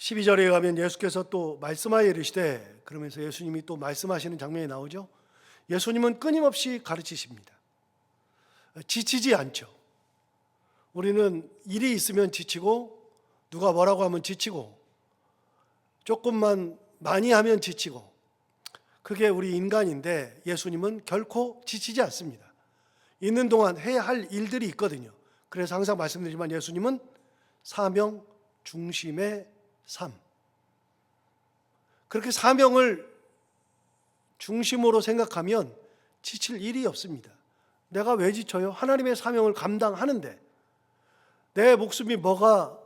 12절에 가면 예수께서 또 말씀하여 이르시되, 그러면서 예수님이 또 말씀하시는 장면이 나오죠. 예수님은 끊임없이 가르치십니다. 지치지 않죠. 우리는 일이 있으면 지치고, 누가 뭐라고 하면 지치고, 조금만 많이 하면 지치고, 그게 우리 인간인데 예수님은 결코 지치지 않습니다. 있는 동안 해야 할 일들이 있거든요. 그래서 항상 말씀드리지만 예수님은 사명 중심의 삶, 그렇게 사명을 중심으로 생각하면 지칠 일이 없습니다. 내가 왜 지쳐요? 하나님의 사명을 감당하는데. 내 목숨이 뭐가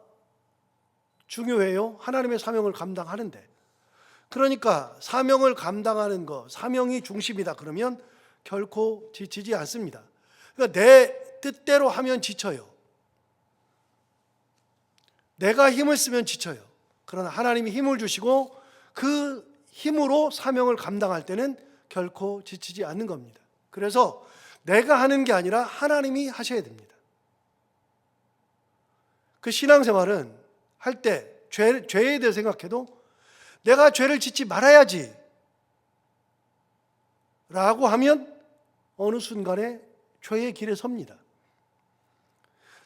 중요해요? 하나님의 사명을 감당하는데. 그러니까 사명을 감당하는 것, 사명이 중심이다 그러면 결코 지치지 않습니다. 그러니까 내 뜻대로 하면 지쳐요. 내가 힘을 쓰면 지쳐요. 그러나 하나님이 힘을 주시고 그 힘으로 사명을 감당할 때는 결코 지치지 않는 겁니다. 그래서 내가 하는 게 아니라 하나님이 하셔야 됩니다. 그 신앙생활은 할 때 죄에 대해 생각해도 내가 죄를 짓지 말아야지 라고 하면 어느 순간에 죄의 길에 섭니다.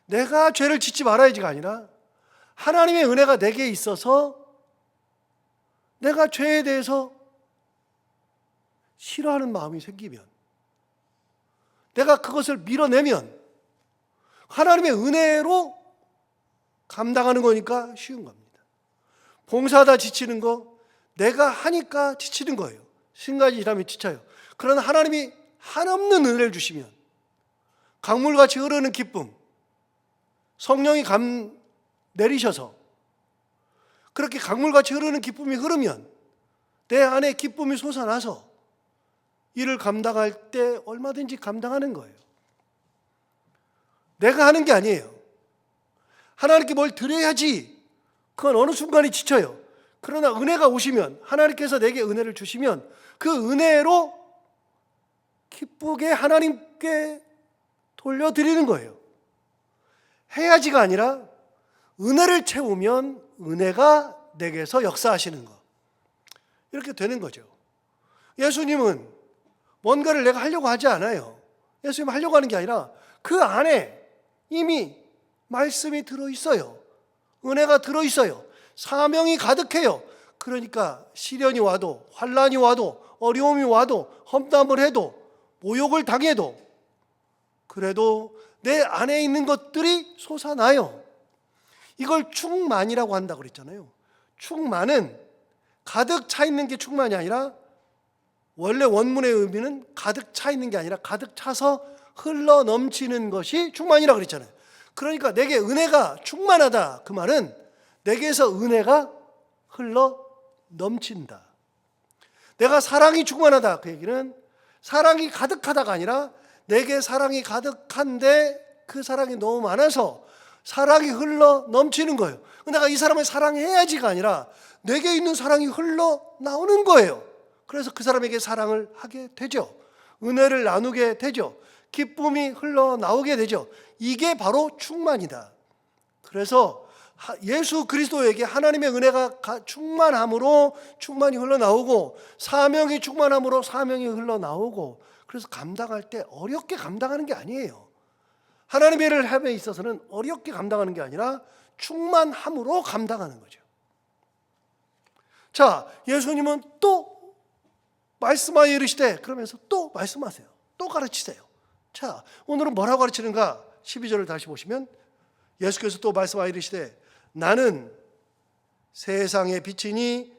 내가 죄를 짓지 말아야지가 아니라 하나님의 은혜가 내게 있어서 내가 죄에 대해서 싫어하는 마음이 생기면, 내가 그것을 밀어내면 하나님의 은혜로 감당하는 거니까 쉬운 겁니다. 봉사하다 지치는 거 내가 하니까 지치는 거예요. 신가지 일하면 지쳐요. 그러나 하나님이 한없는 은혜를 주시면, 강물같이 흐르는 기쁨, 성령이 내리셔서 그렇게 강물같이 흐르는 기쁨이 흐르면 내 안에 기쁨이 솟아나서 일을 감당할 때 얼마든지 감당하는 거예요. 내가 하는 게 아니에요. 하나님께 뭘 드려야지, 그건 어느 순간에 지쳐요. 그러나 은혜가 오시면, 하나님께서 내게 은혜를 주시면 그 은혜로 기쁘게 하나님께 돌려드리는 거예요. 해야지가 아니라 은혜를 채우면 은혜가 내게서 역사하시는 거, 이렇게 되는 거죠. 예수님은 뭔가를 내가 하려고 하지 않아요. 예수님은 하려고 하는 게 아니라 그 안에 이미 말씀이 들어있어요. 은혜가 들어있어요. 사명이 가득해요. 그러니까 시련이 와도, 환난이 와도, 어려움이 와도, 험담을 해도, 모욕을 당해도, 그래도 내 안에 있는 것들이 솟아나요. 이걸 충만이라고 한다고 그랬잖아요. 충만은 가득 차 있는 게 충만이 아니라, 원래 원문의 의미는 가득 차 있는 게 아니라 가득 차서 흘러 넘치는 것이 충만이라고 그랬잖아요. 그러니까 내게 은혜가 충만하다, 그 말은 내게서 은혜가 흘러 넘친다. 내가 사랑이 충만하다, 그 얘기는 사랑이 가득하다가 아니라 내게 사랑이 가득한데 그 사랑이 너무 많아서 사랑이 흘러 넘치는 거예요. 내가 이 사람을 사랑해야지가 아니라 내게 있는 사랑이 흘러 나오는 거예요. 그래서 그 사람에게 사랑을 하게 되죠. 은혜를 나누게 되죠. 기쁨이 흘러나오게 되죠. 이게 바로 충만이다. 그래서 예수 그리스도에게 하나님의 은혜가 충만함으로 충만이 흘러나오고, 사명이 충만함으로 사명이 흘러나오고, 그래서 감당할 때 어렵게 감당하는 게 아니에요. 하나님의 일을 함에 있어서는 어렵게 감당하는 게 아니라 충만함으로 감당하는 거죠. 자, 예수님은 또 말씀하여 이르시되, 그러면서 또 말씀하세요. 또 가르치세요. 자, 오늘은 뭐라고 가르치는가? 12절을 다시 보시면 예수께서 또 말씀하여 이르시되, 나는 세상의 빛이니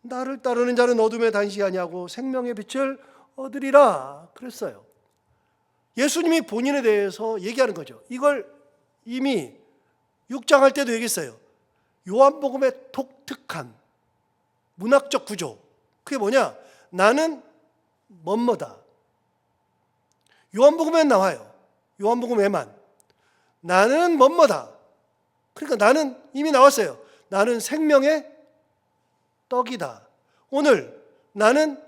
나를 따르는 자는 어둠에 다니지 아니하고 생명의 빛을 얻으리라 그랬어요. 예수님이 본인에 대해서 얘기하는 거죠. 이걸 이미 6장 할 때도 얘기했어요. 요한복음의 독특한 문학적 구조, 그게 뭐냐? 나는 뭐뭐다. 요한복음에 나와요. 요한복음에만 나는 뭐뭐다. 그러니까 나는 이미 나왔어요. 나는 생명의 떡이다. 오늘 나는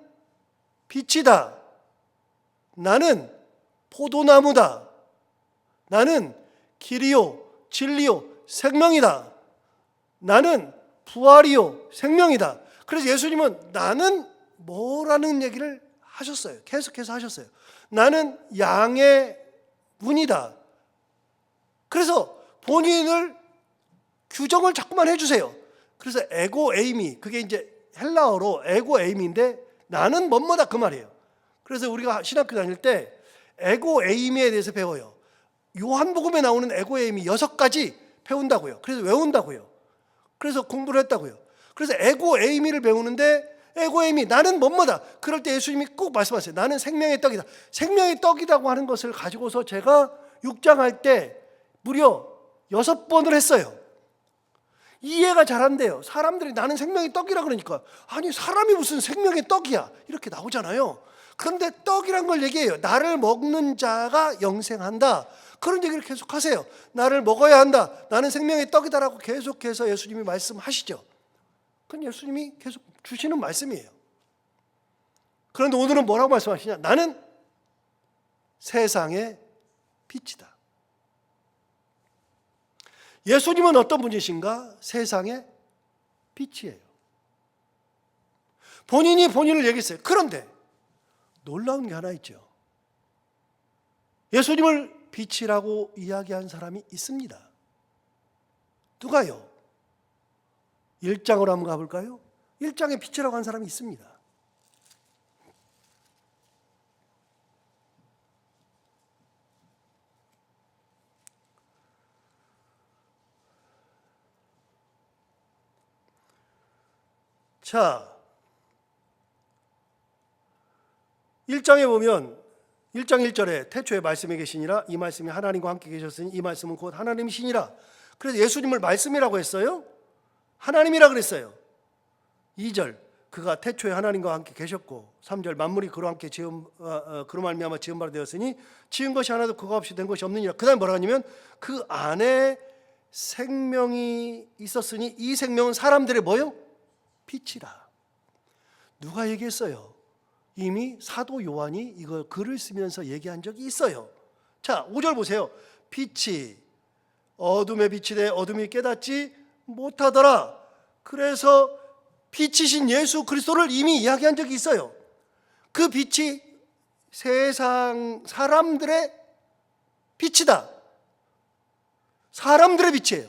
빛이다. 나는 포도나무다. 나는 길이요 진리요 생명이다. 나는 부활이요 생명이다. 그래서 예수님은 나는 뭐라는 얘기를 하셨어요. 계속해서 하셨어요. 나는 양의 문이다. 그래서 본인을 규정을 자꾸만 해주세요. 그래서 에고 에이미, 그게 이제 헬라어로 에고 에이미인데 나는 뭐뭐다 그 말이에요. 그래서 우리가 신학교 다닐 때 에고 에이미에 대해서 배워요. 요한복음에 나오는 에고 에이미 6가지 배운다고요. 그래서 외운다고요. 그래서 공부를 했다고요. 그래서 에고 에이미를 배우는데 에고 에이미 나는 뭐뭐다. 그럴 때 예수님이 꼭 말씀하세요. 나는 생명의 떡이다. 생명의 떡이라고 하는 것을 가지고서 제가 6장 할 때 무려 6번을 했어요. 이해가 잘 안 돼요. 사람들이 나는 생명의 떡이라 그러니까 아니 사람이 무슨 생명의 떡이야 이렇게 나오잖아요. 그런데 떡이란 걸 얘기해요. 나를 먹는 자가 영생한다. 그런 얘기를 계속 하세요. 나를 먹어야 한다. 나는 생명의 떡이다라고 계속해서 예수님이 말씀하시죠. 그건 예수님이 계속 주시는 말씀이에요. 그런데 오늘은 뭐라고 말씀하시냐? 나는 세상의 빛이다. 예수님은 어떤 분이신가? 세상의 빛이에요. 본인이 본인을 얘기했어요. 그런데 놀라운 게 하나 있죠. 예수님을 빛이라고 이야기한 사람이 있습니다. 누가요? 1장으로 한번 가볼까요? 1장에 빛이라고 한 사람이 있습니다. 자, 1장에 보면 1장 1절에 태초에 말씀이 계시니라 이 말씀이 하나님과 함께 계셨으니 이 말씀은 곧 하나님이시니라. 그래서 예수님을 말씀이라고 했어요. 하나님이라 그랬어요. 2절 그가 태초에 하나님과 함께 계셨고 3절 만물이 그로 함께 그로 말미암아 지은 바로 되었으니 지은 것이 하나도 그가 없이 된 것이 없느니라. 그 다음에 뭐라 하냐면 그 안에 생명이 있었으니 이 생명은 사람들의 뭐요? 빛이라. 누가 얘기했어요? 이미 사도 요한이 이걸 글을 쓰면서 얘기한 적이 있어요. 자, 5절 보세요. 빛이 어둠의 빛이 돼 어둠이 깨닫지 못하더라. 그래서 빛이신 예수 그리스도를 이미 이야기한 적이 있어요. 그 빛이 세상 사람들의 빛이다. 사람들의 빛이에요.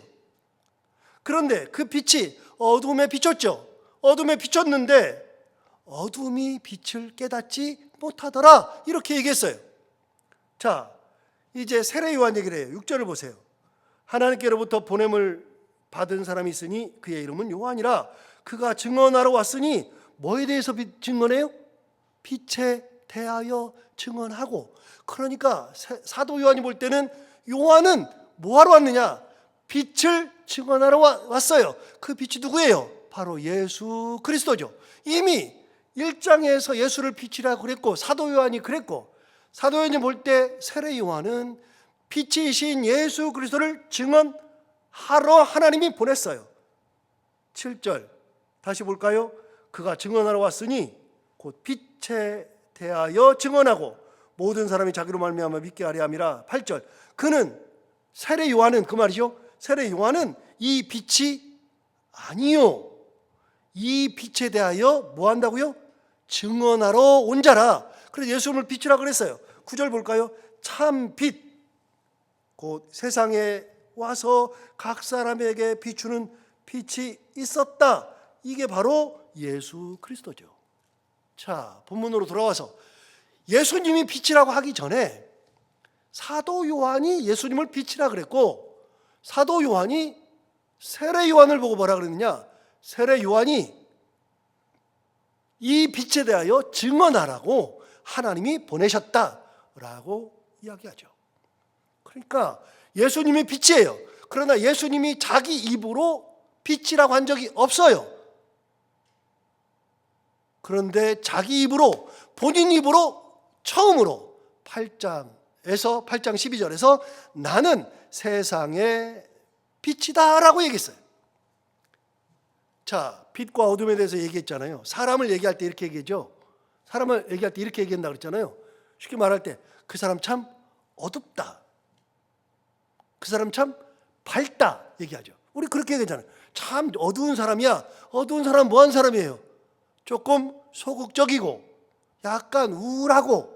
그런데 그 빛이 어둠에 비쳤죠. 어둠에 비쳤는데 어둠이 빛을 깨닫지 못하더라. 이렇게 얘기했어요. 자, 이제 세례 요한 얘기를 해요. 6절을 보세요. 하나님께로부터 보냄을 받은 사람이 있으니 그의 이름은 요한이라. 그가 증언하러 왔으니 뭐에 대해서 증언해요? 빛에 대하여 증언하고. 그러니까 사도 요한이 볼 때는 요한은 뭐하러 왔느냐? 빛을 증언하러 왔어요. 그 빛이 누구예요? 바로 예수 그리스도죠. 이미 1장에서 예수를 빛이라고 그랬고 사도 요한이 그랬고 사도 요한이 볼 때 세례 요한은 빛이신 예수 그리스도를 증언하러 하나님이 보냈어요. 7절 다시 볼까요? 그가 증언하러 왔으니 곧 빛에 대하여 증언하고 모든 사람이 자기로 말미암아 믿게 하려 함이라. 8절 그는 세례 요한은 그 말이죠. 세례 요한은 이 빛이 아니요. 이 빛에 대하여 뭐 한다고요? 증언하러 온 자라. 그래서 예수님을 빛이라고 그랬어요. 9절 볼까요? 참 빛, 곧 세상에 와서 각 사람에게 비추는 빛이 있었다. 이게 바로 예수 그리스도죠. 자, 본문으로 돌아와서 예수님이 빛이라고 하기 전에 사도 요한이 예수님을 빛이라 그랬고 사도 요한이 세례 요한을 보고 뭐라 그랬느냐? 세례 요한이 이 빛에 대하여 증언하라고 하나님이 보내셨다라고 이야기하죠. 그러니까 예수님이 빛이에요. 그러나 예수님이 자기 입으로 빛이라고 한 적이 없어요. 그런데 자기 입으로 본인 입으로 처음으로 8장 12절에서 나는 세상의 빛이다 라고 얘기했어요. 자, 빛과 어둠에 대해서 얘기했잖아요. 사람을 얘기할 때 이렇게 얘기하죠. 사람을 얘기할 때 이렇게 얘기한다 그랬잖아요. 쉽게 말할 때 그 사람 참 어둡다, 그 사람 참 밝다 얘기하죠. 우리 그렇게 얘기하잖아요. 참 어두운 사람이야. 어두운 사람 뭐한 사람이에요? 조금 소극적이고 약간 우울하고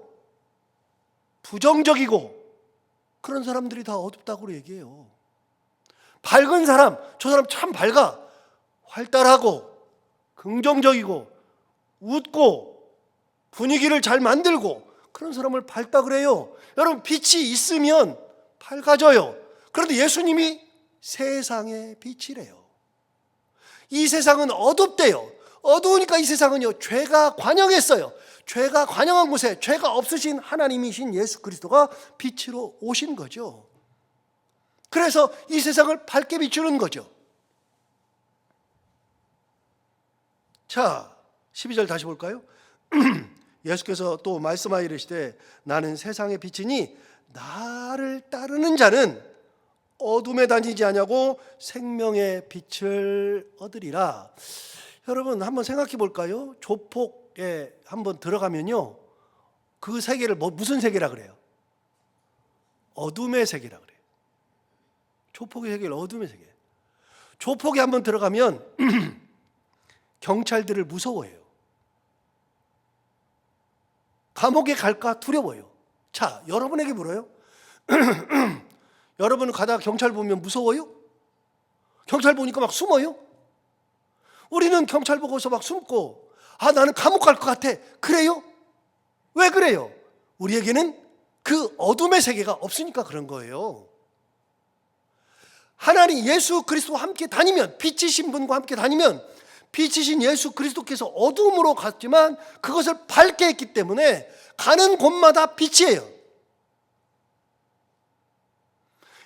부정적이고 그런 사람들이 다 어둡다고 얘기해요. 밝은 사람, 저 사람 참 밝아. 활달하고 긍정적이고 웃고 분위기를 잘 만들고 그런 사람을 밝다 그래요. 여러분, 빛이 있으면 밝아져요. 그런데 예수님이 세상의 빛이래요. 이 세상은 어둡대요. 어두우니까 이 세상은요, 죄가 관영했어요. 죄가 관영한 곳에 죄가 없으신 하나님이신 예수 그리스도가 빛으로 오신 거죠. 그래서 이 세상을 밝게 비추는 거죠. 자, 12절 다시 볼까요? 예수께서 또 말씀하여 이르시되 나는 세상의 빛이니 나를 따르는 자는 어둠에 다니지 아니하고 생명의 빛을 얻으리라. 여러분 한번 생각해 볼까요? 조폭에 한번 들어가면요, 그 세계를 무슨 세계라 그래요? 어둠의 세계라 그래요. 조폭의 세계를 어둠의 세계. 조폭에 한번 들어가면 경찰들을 무서워해요. 감옥에 갈까 두려워요. 자, 여러분에게 물어요. 여러분은 가다가 경찰 보면 무서워요? 경찰 보니까 막 숨어요? 우리는 경찰 보고서 막 숨고, 나는 감옥 갈 것 같아. 그래요? 왜 그래요? 우리에게는 그 어둠의 세계가 없으니까 그런 거예요. 하나님 예수 그리스도와 함께 다니면, 빛이신 분과 함께 다니면, 빛이신 예수 그리스도께서 어둠으로 갔지만 그것을 밝게 했기 때문에 가는 곳마다 빛이에요.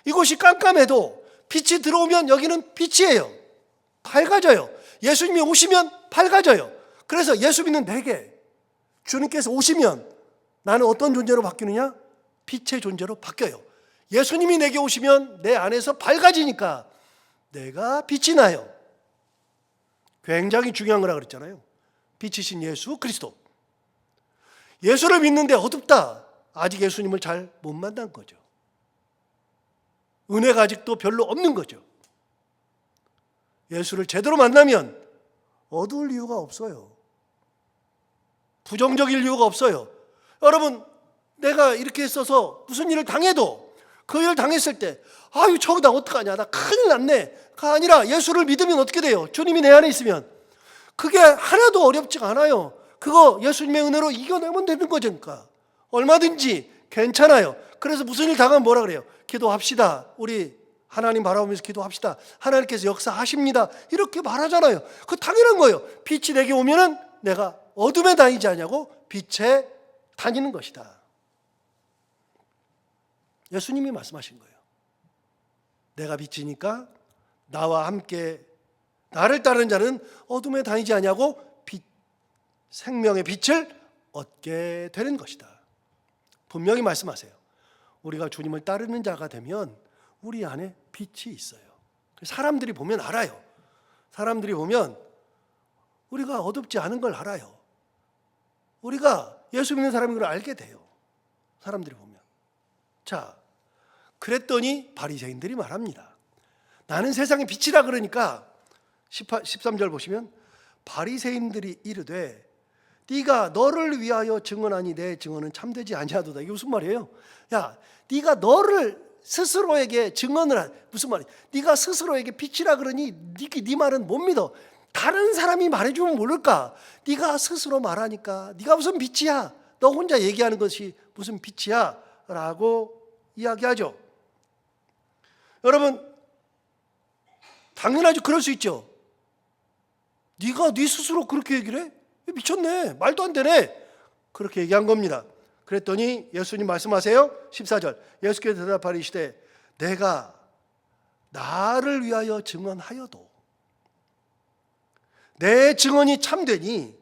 이곳이 깜깜해도 빛이 들어오면 여기는 빛이에요. 밝아져요. 예수님이 오시면 밝아져요. 그래서 예수 믿는 내게 주님께서 오시면 나는 어떤 존재로 바뀌느냐? 빛의 존재로 바뀌어요. 예수님이 내게 오시면 내 안에서 밝아지니까 내가 빛이 나요. 굉장히 중요한 거라 그랬잖아요. 빛이신 예수 그리스도. 예수를 믿는데 어둡다. 아직 예수님을 잘 못 만난 거죠. 은혜가 아직도 별로 없는 거죠. 예수를 제대로 만나면 어두울 이유가 없어요. 부정적일 이유가 없어요. 여러분, 내가 이렇게 있어서 무슨 일을 당해도 그 일을 당했을 때 저거 나 어떡하냐, 나 큰일 났네가 아니라 예수를 믿으면 어떻게 돼요? 주님이 내 안에 있으면 그게 하나도 어렵지가 않아요. 그거 예수님의 은혜로 이겨내면 되는 거니까 얼마든지 괜찮아요. 그래서 무슨 일 당하면 뭐라 그래요? 기도합시다. 우리 하나님 바라보면서 기도합시다. 하나님께서 역사하십니다. 이렇게 말하잖아요. 그거 당연한 거예요. 빛이 내게 오면은 내가 어둠에 다니지 않냐고 빛에 다니는 것이다. 예수님이 말씀하신 거예요. 내가 빛이니까 나와 함께 나를 따르는 자는 어둠에 다니지 않냐고 생명의 빛을 얻게 되는 것이다. 분명히 말씀하세요. 우리가 주님을 따르는 자가 되면 우리 안에 빛이 있어요. 사람들이 보면 알아요. 사람들이 보면 우리가 어둡지 않은 걸 알아요. 우리가 예수 믿는 사람인 걸 알게 돼요. 사람들이 보면. 자, 그랬더니 바리새인들이 말합니다. 나는 세상의 빛이라 그러니까 13절 보시면 바리새인들이 이르되 네가 너를 위하여 증언하니 내 증언은 참되지 아니하도다. 이게 무슨 말이에요? 야, 네가 너를 스스로에게 증언을 무슨 말이야? 네가 스스로에게 빛이라 그러니 네 말은 못 믿어. 다른 사람이 말해주면 모를까? 네가 스스로 말하니까 네가 무슨 빛이야? 너 혼자 얘기하는 것이 무슨 빛이야? 라고 이야기하죠. 여러분, 당연하죠. 그럴 수 있죠. 네가 네 스스로 그렇게 얘기를 해? 미쳤네. 말도 안 되네. 그렇게 얘기한 겁니다. 그랬더니 예수님 말씀하세요. 14절. 예수께서 대답하시되 내가 나를 위하여 증언하여도 내 증언이 참되니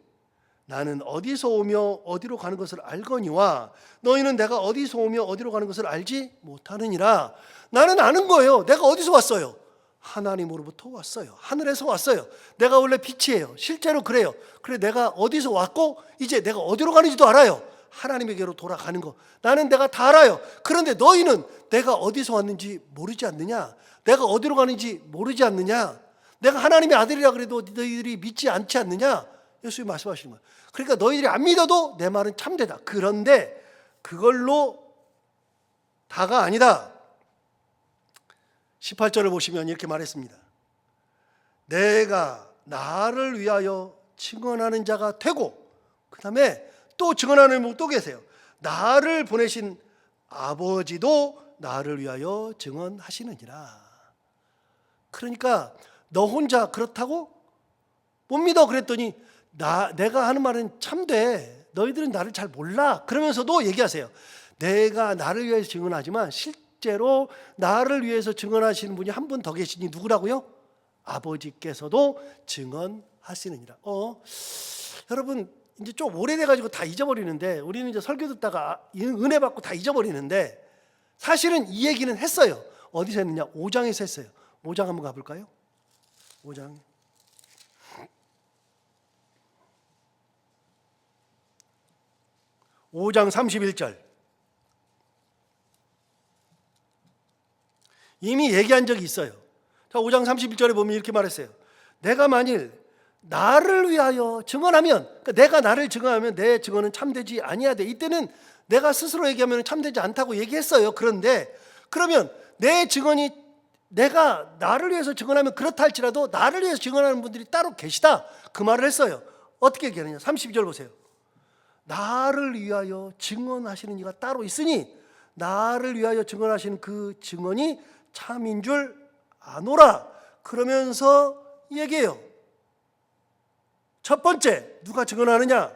나는 어디서 오며 어디로 가는 것을 알거니와 너희는 내가 어디서 오며 어디로 가는 것을 알지 못하느니라. 나는 아는 거예요. 내가 어디서 왔어요? 하나님으로부터 왔어요. 하늘에서 왔어요. 내가 원래 빛이에요. 실제로 그래요. 그래 내가 어디서 왔고 이제 내가 어디로 가는지도 알아요. 하나님에게로 돌아가는 거. 나는 내가 다 알아요. 그런데 너희는 내가 어디서 왔는지 모르지 않느냐? 내가 어디로 가는지 모르지 않느냐? 내가 하나님의 아들이라 그래도 너희들이 믿지 않지 않느냐? 예수님이 말씀하시는 거예요. 그러니까 너희들이 안 믿어도 내 말은 참되다. 그런데 그걸로 다가 아니다. 18절을 보시면 이렇게 말했습니다. 내가 나를 위하여 증언하는 자가 되고, 그 다음에 또 증언하는 분 또 계세요. 나를 보내신 아버지도 나를 위하여 증언하시느니라. 그러니까 너 혼자 그렇다고 못 믿어 그랬더니 내가 하는 말은 참돼. 너희들은 나를 잘 몰라. 그러면서도 얘기하세요. 내가 나를 위해서 증언하지만 실제로 나를 위해서 증언하시는 분이 한 분 더 계시니 누구라고요? 아버지께서도 증언하시느니라. 여러분 이제 좀 오래돼가지고 다 잊어버리는데, 우리는 이제 설교 듣다가 은혜 받고 다 잊어버리는데, 사실은 이 얘기는 했어요. 어디서 했느냐? 5장에서 했어요. 5장 한번 가볼까요? 5장. 5장 31절. 이미 얘기한 적이 있어요. 자, 5장 31절에 보면 이렇게 말했어요. 내가 만일 나를 위하여 증언하면, 그러니까 내가 나를 증언하면 내 증언은 참되지 아니야 돼. 이때는 내가 스스로 얘기하면 참되지 않다고 얘기했어요. 그런데 그러면 내 증언이, 내가 나를 위해서 증언하면 그렇다 할지라도 나를 위해서 증언하는 분들이 따로 계시다. 그 말을 했어요. 어떻게 얘기하느냐? 32절 보세요. 나를 위하여 증언하시는 이가 따로 있으니 나를 위하여 증언하시는 그 증언이 참인 줄 아노라. 그러면서 얘기해요. 첫 번째, 누가 증언하느냐?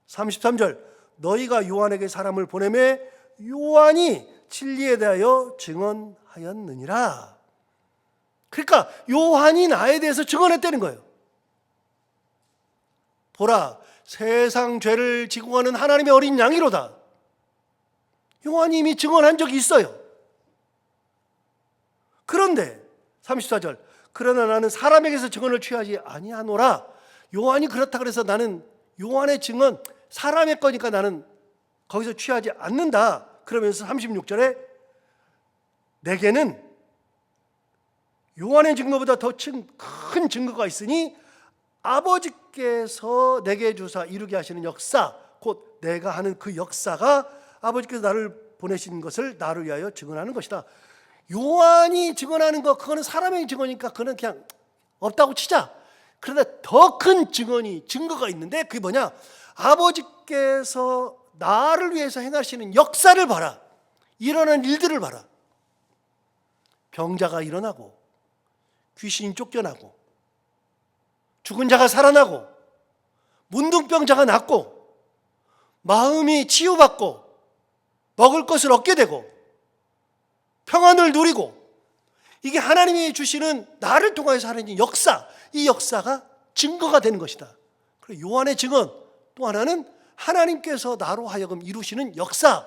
33절. 너희가 요한에게 사람을 보내매 요한이 진리에 대하여 증언하였느니라. 그러니까 요한이 나에 대해서 증언했다는 거예요. 보라, 세상 죄를 지고 가는 하나님의 어린 양이로다. 요한이 이미 증언한 적이 있어요. 그런데 34절. 그러나 나는 사람에게서 증언을 취하지 아니하노라. 요한이 그렇다 그래서 나는 요한의 증언 사람의 거니까 나는 거기서 취하지 않는다. 그러면서 36절에 내게는 요한의 증거보다 더 큰 증거가 있으니 아버지께서 내게 주사 이루게 하시는 역사, 곧 내가 하는 그 역사가 아버지께서 나를 보내신 것을 나를 위하여 증언하는 것이다. 요한이 증언하는 거, 그거는 사람의 증거니까 그거는 그냥 없다고 치자. 그런데 더 큰 증거가 있는데 그게 뭐냐? 아버지께서 나를 위해서 행하시는 역사를 봐라. 일어나는 일들을 봐라. 병자가 일어나고, 귀신이 쫓겨나고, 죽은 자가 살아나고, 문둥병자가 낫고, 마음이 치유받고, 먹을 것을 얻게 되고, 평안을 누리고, 이게 하나님이 주시는 나를 통해서 하는 역사, 이 역사가 증거가 되는 것이다. 그리고 요한의 증언 또 하나는 하나님께서 나로 하여금 이루시는 역사,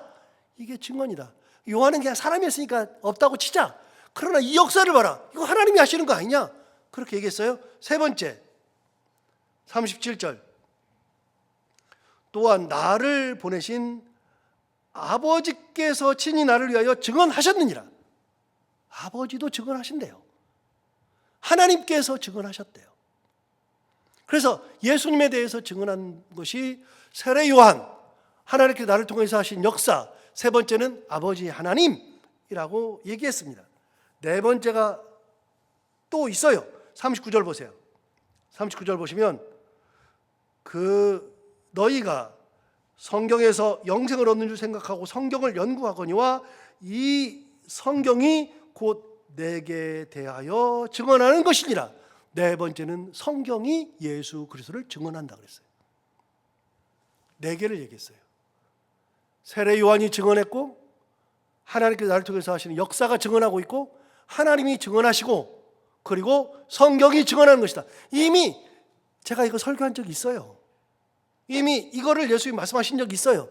이게 증언이다. 요한은 그냥 사람이었으니까 없다고 치자. 그러나 이 역사를 봐라. 이거 하나님이 하시는 거 아니냐? 그렇게 얘기했어요. 세 번째, 37절. 또한 나를 보내신 아버지께서 친히 나를 위하여 증언하셨느니라. 아버지도 증언하신대요. 하나님께서 증언하셨대요. 그래서 예수님에 대해서 증언한 것이 세례 요한, 하나님께서 나를 통해서 하신 역사. 세 번째는 아버지 하나님이라고 얘기했습니다. 네 번째가 또 있어요. 39절 보세요. 39절 보시면 너희가 성경에서 영생을 얻는 줄 생각하고 성경을 연구하거니와 이 성경이 곧 내게 대하여 증언하는 것이니라. 네 번째는 성경이 예수 그리스도를 증언한다 그랬어요. 네 개를 얘기했어요. 세례 요한이 증언했고, 하나님께서 나를 통해서 하시는 역사가 증언하고 있고, 하나님이 증언하시고, 그리고 성경이 증언하는 것이다. 이미 제가 이거 설교한 적이 있어요. 이미 이거를 예수님이 말씀하신 적이 있어요.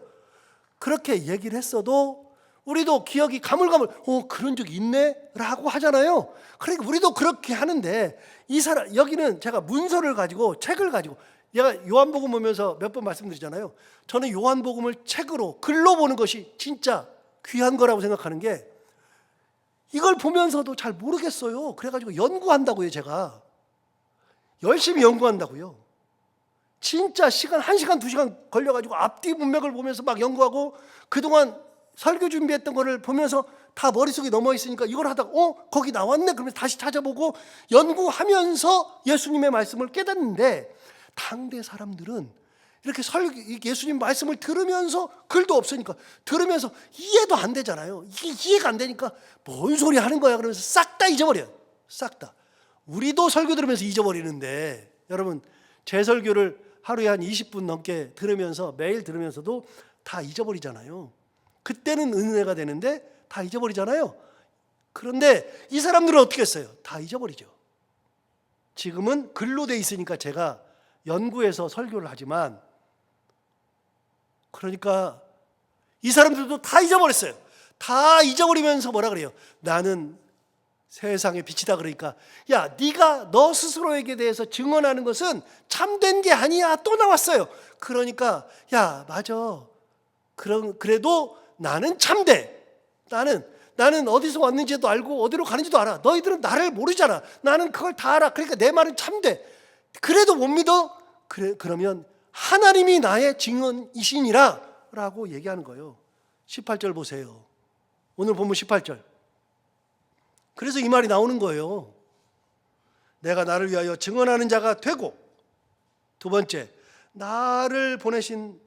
그렇게 얘기를 했어도 우리도 기억이 가물가물, 그런 적이 있네? 라고 하잖아요. 그러니까 우리도 그렇게 하는데, 여기는 제가 문서를 가지고, 책을 가지고, 제가 요한복음 보면서 몇 번 말씀드리잖아요. 저는 요한복음을 책으로 글로 보는 것이 진짜 귀한 거라고 생각하는 게, 이걸 보면서도 잘 모르겠어요. 그래가지고 연구한다고요. 제가 열심히 연구한다고요. 진짜 시간 1시간 2시간 걸려가지고 앞뒤 문맥을 보면서 막 연구하고, 그동안 설교 준비했던 거를 보면서 다 머릿속에 넘어있으니까 이걸 하다가 거기 나왔네 그러면서 다시 찾아보고 연구하면서 예수님의 말씀을 깨닫는데, 당대 사람들은 이렇게 예수님 말씀을 들으면서, 글도 없으니까 들으면서 이해도 안 되잖아요. 이게 이해가 안 되니까 뭔 소리 하는 거야 그러면서 싹 다 잊어버려요. 싹 다. 우리도 설교 들으면서 잊어버리는데, 여러분 제 설교를 하루에 한 20분 넘게 들으면서 매일 들으면서도 다 잊어버리잖아요. 그때는 은혜가 되는데 다 잊어버리잖아요. 그런데 이 사람들은 어떻게 했어요? 다 잊어버리죠. 지금은 글로 돼 있으니까 제가 연구해서 설교를 하지만, 그러니까 이 사람들도 다 잊어버렸어요. 다 잊어버리면서 뭐라 그래요? 나는 세상의 빛이다. 그러니까 야, 네가 너 스스로에게 대해서 증언하는 것은 참된 게 아니야. 또 나왔어요. 그러니까 야, 맞아. 그래도 나는 참돼. 나는 어디서 왔는지도 알고 어디로 가는지도 알아. 너희들은 나를 모르잖아. 나는 그걸 다 알아. 그러니까 내 말은 참돼. 그래도 못 믿어? 그러면 하나님이 나의 증언이시니라 라고 얘기하는 거예요. 18절 보세요. 오늘 본문 18절. 그래서 이 말이 나오는 거예요. 내가 나를 위하여 증언하는 자가 되고, 두 번째, 나를 보내신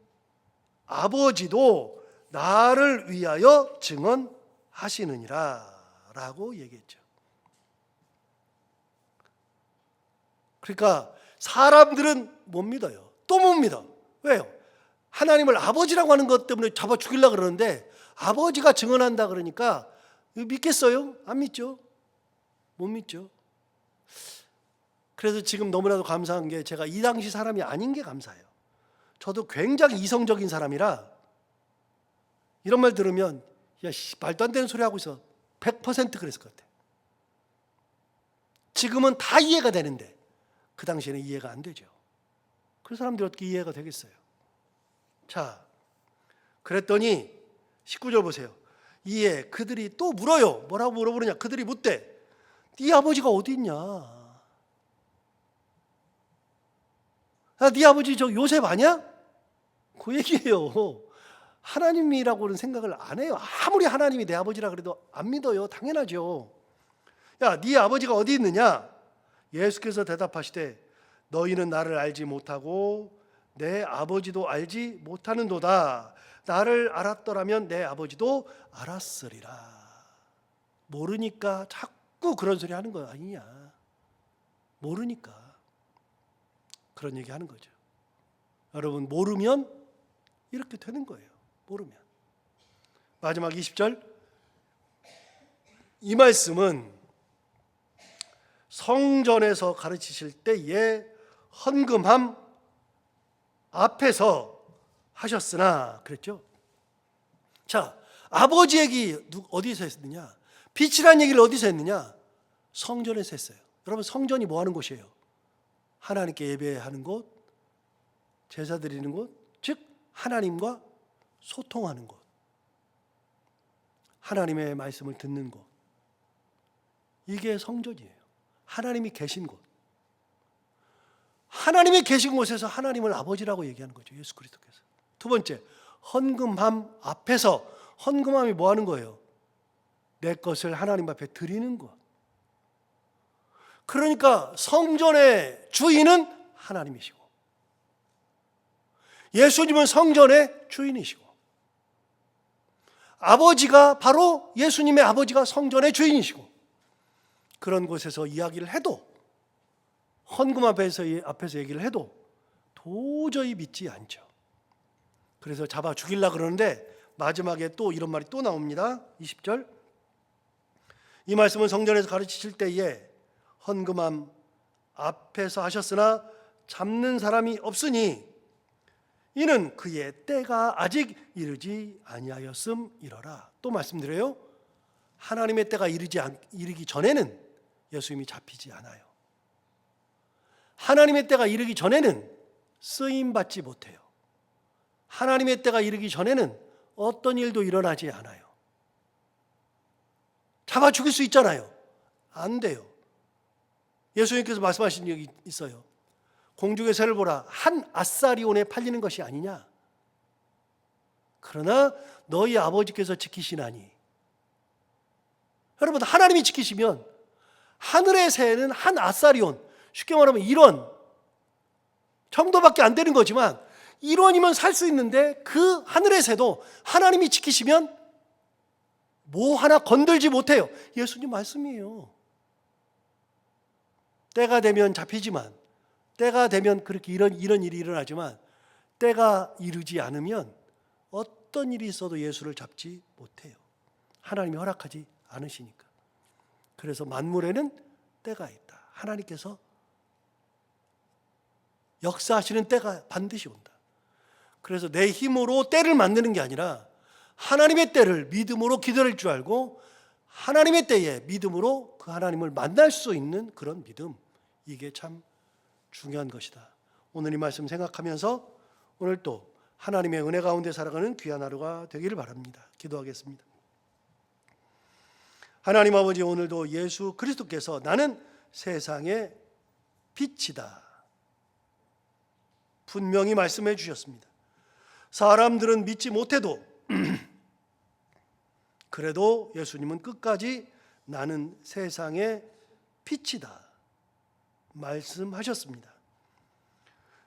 아버지도 나를 위하여 증언하시느니라 라고 얘기했죠. 그러니까 사람들은 못 믿어요. 또 못 믿어. 왜요? 하나님을 아버지라고 하는 것 때문에 잡아 죽이려고 그러는데, 아버지가 증언한다 그러니까 믿겠어요? 안 믿죠? 못 믿죠. 그래서 지금 너무나도 감사한 게, 제가 이 당시 사람이 아닌 게 감사해요. 저도 굉장히 이성적인 사람이라 이런 말 들으면 야, 말도 안 되는 소리 하고 있어 100% 그랬을 것 같아요. 지금은 다 이해가 되는데 그 당시에는 이해가 안 되죠. 그 사람들이 어떻게 이해가 되겠어요? 자, 그랬더니 19절 보세요. 이에 그들이 또 물어요. 뭐라고 물어보느냐? 그들이 묻대. 네 아버지가 어디 있냐? 네 아버지 저 요셉 아니야? 그 얘기예요. 하나님이라고는 생각을 안 해요. 아무리 하나님이 내 아버지라 그래도 안 믿어요. 당연하죠. 야, 네 아버지가 어디 있느냐? 예수께서 대답하시되 너희는 나를 알지 못하고 내 아버지도 알지 못하는도다. 나를 알았더라면 내 아버지도 알았으리라. 모르니까 자꾸 그런 소리 하는 거 아니냐. 모르니까 그런 얘기 하는 거죠. 여러분, 모르면 이렇게 되는 거예요. 모르면. 마지막 20절. 이 말씀은 성전에서 가르치실 때에 헌금함 앞에서 하셨으나 그랬죠. 자, 아버지 얘기 어디서 했느냐? 빛이라는 얘기를 어디서 했느냐? 성전에서 했어요. 여러분, 성전이 뭐 하는 곳이에요? 하나님께 예배하는 곳, 제사 드리는 곳, 즉 하나님과 소통하는 곳, 하나님의 말씀을 듣는 곳. 이게 성전이에요. 하나님이 계신 곳. 하나님이 계신 곳에서 하나님을 아버지라고 얘기하는 거죠. 예수 그리스도께서. 두 번째, 헌금함 앞에서. 헌금함이 뭐 하는 거예요? 내 것을 하나님 앞에 드리는 것. 그러니까 성전의 주인은 하나님이시고, 예수님은 성전의 주인이시고, 아버지가 바로 예수님의 아버지가 성전의 주인이시고, 그런 곳에서 이야기를 해도, 헌금 앞에서 얘기를 해도 도저히 믿지 않죠. 그래서 잡아 죽이려고 그러는데 마지막에 또 이런 말이 또 나옵니다. 20절. 이 말씀은 성전에서 가르치실 때에 헌금함 앞에서 하셨으나 잡는 사람이 없으니 이는 그의 때가 아직 이르지 아니하였음이러라. 또 말씀드려요. 하나님의 때가 이르기 전에는 예수님이 잡히지 않아요. 하나님의 때가 이르기 전에는 쓰임 받지 못해요. 하나님의 때가 이르기 전에는 어떤 일도 일어나지 않아요. 잡아 죽일 수 있잖아요. 안 돼요. 예수님께서 말씀하신 적이 있어요. 공중의 새를 보라, 한 아사리온에 팔리는 것이 아니냐. 그러나 너희 아버지께서 지키시나니. 여러분, 하나님이 지키시면 하늘의 새는 한 아사리온, 쉽게 말하면 1원 정도밖에 안 되는 거지만 1원이면 살 수 있는데, 그 하늘의 새도 하나님이 지키시면 뭐 하나 건들지 못해요. 예수님 말씀이에요. 때가 되면 잡히지만, 때가 되면 그렇게 이런 일이 일어나지만, 때가 이르지 않으면 어떤 일이 있어도 예수를 잡지 못해요. 하나님이 허락하지 않으시니까. 그래서 만물에는 때가 있다. 하나님께서 역사하시는 때가 반드시 온다. 그래서 내 힘으로 때를 만드는 게 아니라 하나님의 때를 믿음으로 기다릴 줄 알고, 하나님의 때에 믿음으로 그 하나님을 만날 수 있는 그런 믿음, 이게 참 중요한 것이다. 오늘 이 말씀 생각하면서 오늘 또 하나님의 은혜 가운데 살아가는 귀한 하루가 되기를 바랍니다. 기도하겠습니다. 하나님 아버지, 오늘도 예수 그리스도께서 나는 세상의 빛이다 분명히 말씀해 주셨습니다. 사람들은 믿지 못해도 그래도 예수님은 끝까지 나는 세상의 빛이다 말씀하셨습니다.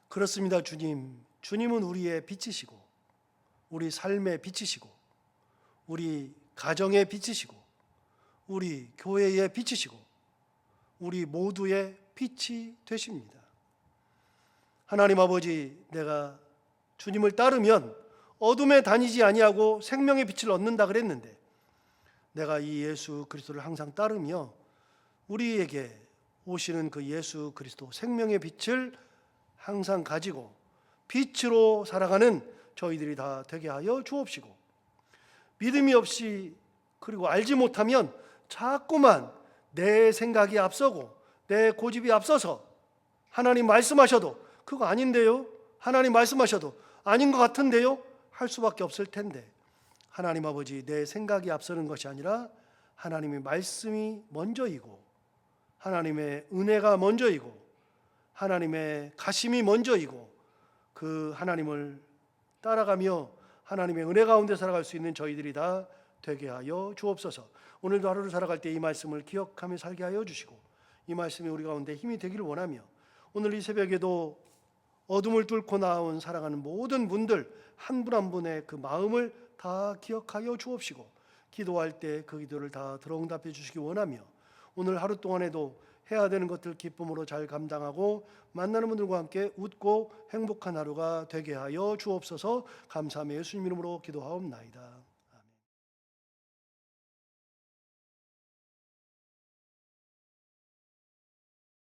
그렇습니다. 주님은 우리의 빛이시고, 우리 삶의 빛이시고, 우리 가정의 빛이시고, 우리 교회의 빛이시고, 우리 모두의 빛이 되십니다. 하나님 아버지, 내가 주님을 따르면 어둠에 다니지 아니하고 생명의 빛을 얻는다 그랬는데, 내가 이 예수 그리스도를 항상 따르며 우리에게 오시는 그 예수 그리스도 생명의 빛을 항상 가지고 빛으로 살아가는 저희들이 다 되게 하여 주옵시고, 믿음이 없이 그리고 알지 못하면 자꾸만 내 생각이 앞서고 내 고집이 앞서서 하나님 말씀하셔도 그거 아닌데요, 하나님 말씀하셔도 아닌 것 같은데요 할 수밖에 없을 텐데, 하나님 아버지, 내 생각이 앞서는 것이 아니라 하나님의 말씀이 먼저이고, 하나님의 은혜가 먼저이고, 하나님의 가심이 먼저이고, 그 하나님을 따라가며 하나님의 은혜 가운데 살아갈 수 있는 저희들이 다 되게 하여 주옵소서. 오늘도 하루를 살아갈 때 이 말씀을 기억하며 살게 하여 주시고, 이 말씀이 우리 가운데 힘이 되기를 원하며, 오늘 이 새벽에도 어둠을 뚫고 나온 살아가는 모든 분들 한 분 한 분의 그 마음을 다 기억하여 주옵시고, 기도할 때 그 기도를 다 들어응답해 주시기 원하며, 오늘 하루 동안에도 해야 되는 것들 기쁨으로 잘 감당하고 만나는 분들과 함께 웃고 행복한 하루가 되게 하여 주옵소서. 감사하며 예수님 이름으로 기도하옵나이다.